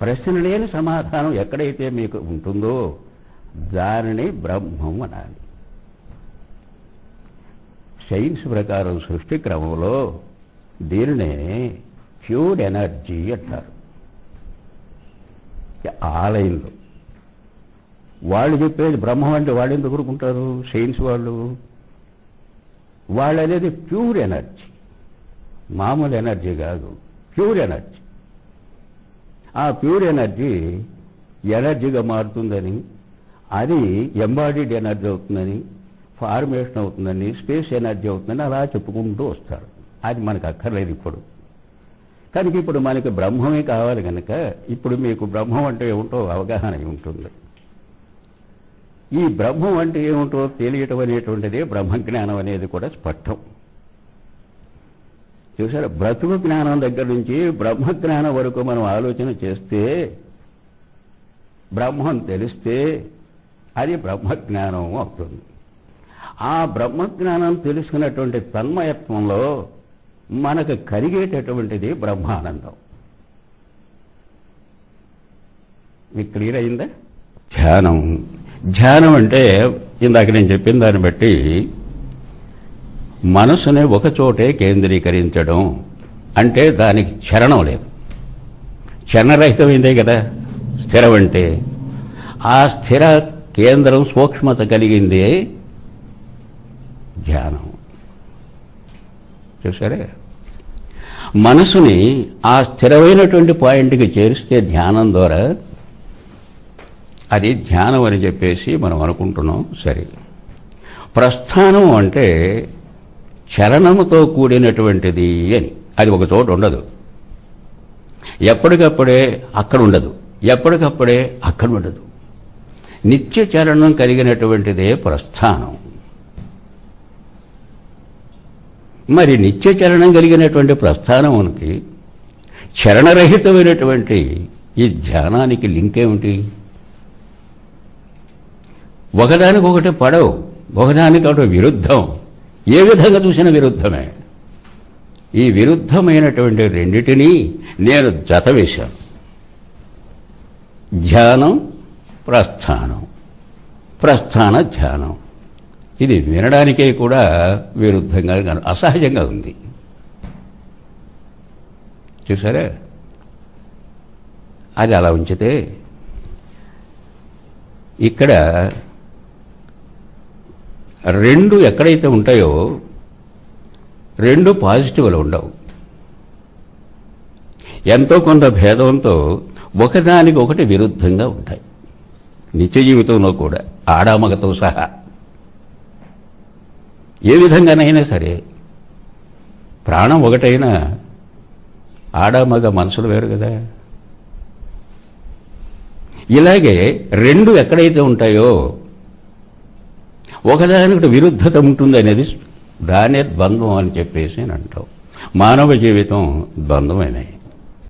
ప్రశ్న లేని సమాధానం ఎక్కడైతే మీకు ఉంటుందో దానిని బ్రహ్మం అనాలి. సైన్స్ ప్రకారం సృష్టి క్రమంలో దీనినే ప్యూర్ ఎనర్జీ అంటారు. ఆ లైన్లో వాళ్ళు చెప్పేది బ్రహ్మం అంటే వాళ్ళు ఎందుకు ఊరుకుంటారు? సైన్స్ వాళ్ళు అనేది ప్యూర్ ఎనర్జీ, మామూలు ఎనర్జీ కాదు, ప్యూర్ ఎనర్జీ. ఆ ప్యూర్ ఎనర్జీ ఎనర్జీగా మారుతుందని, అది ఎంబాడీడ్ ఎనర్జీ అవుతుందని, ఫార్మేషన్ అవుతుందని, స్పేస్ ఎనర్జీ అవుతుందని అలా చెప్పుకుంటూ వస్తారు. అది మనకు అక్కర్లేదు ఇప్పుడు. కనుక ఇప్పుడు మనకి బ్రహ్మమే కావాలి కనుక ఇప్పుడు మీకు బ్రహ్మం అంటే ఏమిటో అవగాహన ఉంటుంది. ఈ బ్రహ్మం అంటే ఏమిటో తెలియటం అనేటువంటిది బ్రహ్మజ్ఞానం అనేది కూడా స్పష్టం. చూసారా, బ్రతుకు జ్ఞానం దగ్గర నుంచి బ్రహ్మజ్ఞానం వరకు మనం ఆలోచన చేస్తే, బ్రహ్మం తెలిస్తే అది బ్రహ్మజ్ఞానం అవుతుంది. ఆ బ్రహ్మజ్ఞానం తెలుసుకున్నటువంటి తన్మయత్వంలో మనకు కలిగేటటువంటిది బ్రహ్మానందం. మీకు క్లియర్ అయిందా? ధ్యానం అంటే ఇందాక నేను చెప్పిన దాన్ని బట్టి మనసుని ఒకచోటే కేంద్రీకరించడం అంటే దానికి చరణం లేదు, చరణరహితమైందే కదా స్థిరం అంటే. ఆ స్థిర కేంద్రం సూక్ష్మత కలిగిందే ధ్యానం. చూసారే, మనసుని ఆ స్థిరమైనటువంటి పాయింట్కి చేరిస్తే ధ్యానం ద్వారా అది ధ్యానం అని చెప్పేసి మనం అనుకుంటున్నాం. సరే, ప్రస్థానం అంటే చలనముతో కూడినటువంటిది అని. అది ఒక చోట ఉండదు, ఎప్పటికప్పుడే అక్కడ ఉండదు, ఎప్పటికప్పుడే అక్కడ ఉండదు. నిత్య చలనం కలిగినటువంటిదే ప్రస్థానం. మరి నిత్య చలనం కలిగినటువంటి ప్రస్థానమునికి చరణరహితమైనటువంటి ఈ ధ్యానానికి లింక్ ఏమిటి? ఒకదానికొకటి పడవు, ఒకదానికొకటి విరుద్ధం. ఏ విధంగా చూసిన విరుద్ధమే. ఈ విరుద్ధమైనటువంటి రెండిటినీ నేను జత వేశాను. ధ్యానం, ప్రస్థానం, ప్రస్థాన ధ్యానం. ఇది వినడానికే కూడా విరుద్ధంగా, అసహజంగా ఉంది. చూసారా, అది అలా ఉంచితే ఇక్కడ రెండు ఎక్కడైతే ఉంటాయో రెండు పాజిటివ్లు ఉండవు. ఎంతో కొంత భేదంతో ఒకదానికి ఒకటి విరుద్ధంగా ఉంటాయి. నిత్య జీవితంలో కూడా ఆడామగతో సహా ఏ విధంగానైనా సరే ప్రాణం ఒకటైనా ఆడామగ మనసులు వేరు కదా. ఇలాగే రెండు ఎక్కడైతే ఉంటాయో ఒకదానికి విరుద్ధత ఉంటుంది అనేది దానే ద్వంద్వం అని చెప్పేసి అంటాం. మానవ జీవితం ద్వంద్వమే.